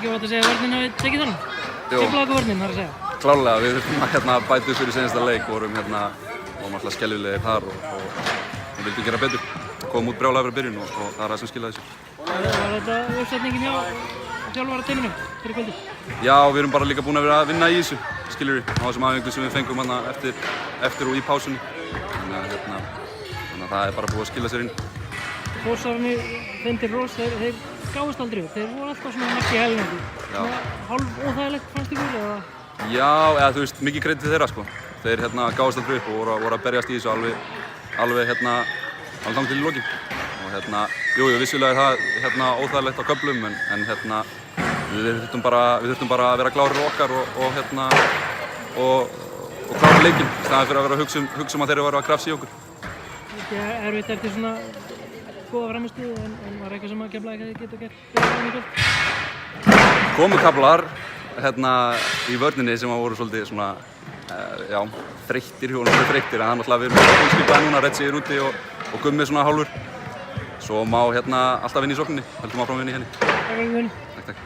ekki óhætt að segja að vörnin hafi tekið þannig? Keflavíkurvörnin, þarf að segja. Klárlega, við þurfum að bæta upp fyrir seinasta leik, vorum alltaf skelfilegir þar og vildum gera betur. Komum út brjálægur í byrjun og það er það sem skilaði þessu. Var þetta uppsetningin hjá þjálfarateyminu fyrir kvöldið? Já, við erum bara líka búin að vera að vinna í þessu, skiljur við, á þessum æfingum sem við fengum eftir og í pásunni. Þannig að það er bara búið að skila sér inn. Þórsararnir fendir Rós, þeir gáðust aldrei upp, þeir voru alltaf svona marki helmingi. Hálf óþægilegt fannst ykkur eða? Já, eða þú veist, mikið kredit til þeirra sko. Þeir gáðust aldrei upp og voru að berjast í þessu alveg þangað til í lokin. Og jú, vissulega er það óþægilegt á köflum en við þurftum bara að vera klárir á okkar og klára leikinn í staðinn fyrir að vera að hugsa að þeir eru að krafsa í okkur. Ekki erfitt eftir svona góða frammistöðu en var eitthvað sem að Keflavík hefði getað gert betur í kvöld? Komu kaflar í vörninni sem voru svolítið svona þreyttir, en það er náttúrulega við erum fullskipaði núna, Redsi er úti og Gummi svona hálfur. Svo má alltaf vinna í sókninni, heldum áfram að vinna í henni. Takk fyrir. Takk.